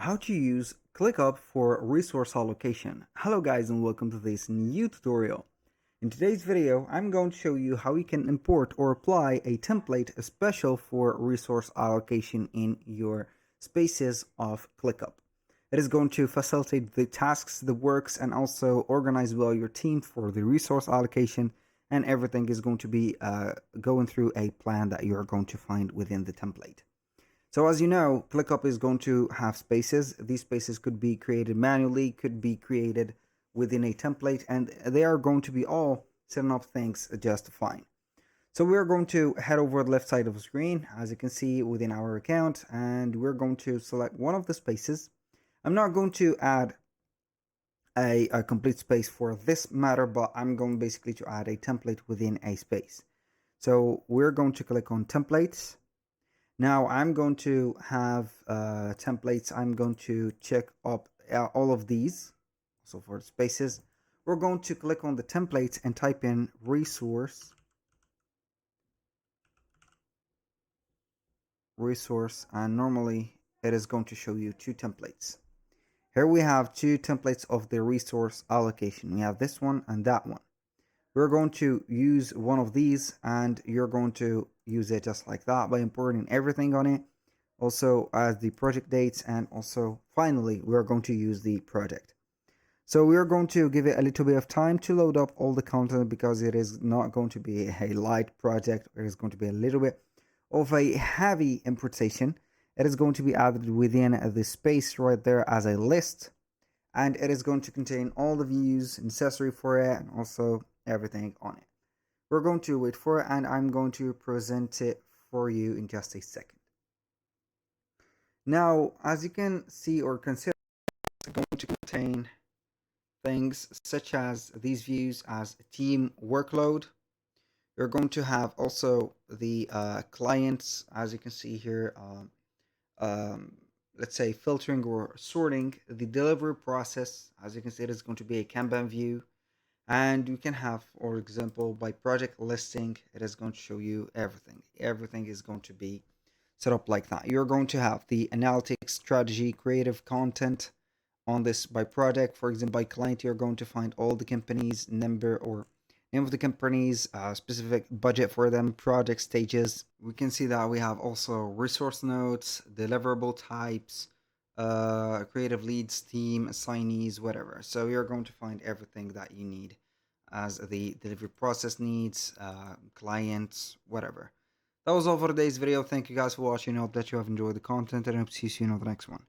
How to use ClickUp for resource allocation. Hello guys and welcome to this new tutorial. In today's video, I'm going to show you how you can import or apply a template special for resource allocation in your spaces of ClickUp. It is going to facilitate the tasks, the works, and also organize well your team for the resource allocation, and everything is going to be going through a plan that you're going to find within the template. So as you know, ClickUp is going to have spaces. These spaces could be created manually, could be created within a template, and they are going to be all setting up things just fine. So we're going to head over the left side of the screen, as you can see within our account, and we're going to select one of the spaces. I'm not going to add a complete space for this matter, but I'm going basically to add a template within a space. So we're going to click on templates. Now I'm going to have templates. I'm going to check up all of these. So for spaces, we're going to click on the templates and type in resource, and normally it is going to show you two templates. Here we have two templates of the resource allocation. We have this one and that one. We're going to use one of these, and you're going to use it just like that by importing everything on it, also as the project dates, and also finally we're going to use the project. So we're going to give it a little bit of time to load up all the content, because it is not going to be a light project. It is going to be a little bit of a heavy importation. It is going to be added within the space right there as a list, and it is going to contain all the views necessary for it, and also everything on it. We're going to wait for it, and I'm going to present it for you in just a second. Now, as you can see or consider, it's going to contain things such as these views as team workload. You're going to have also the clients, as you can see here, let's say filtering or sorting, the delivery process. As you can see, it is going to be a Kanban view. And you can have, for example, by project listing, it is going to show you everything. Everything is going to be set up like that. You're going to have the analytics, strategy, creative content on this by project. For example, by client, you're going to find all the companies, number or name of the companies, specific budget for them, project stages. We can see that we have also resource notes, deliverable types, creative leads, team, assignees, whatever. So you're going to find everything that you need as the delivery process needs, clients, whatever. That was all for today's video. Thank you guys for watching. I hope that you have enjoyed the content, and I hope to see you soon on the next one.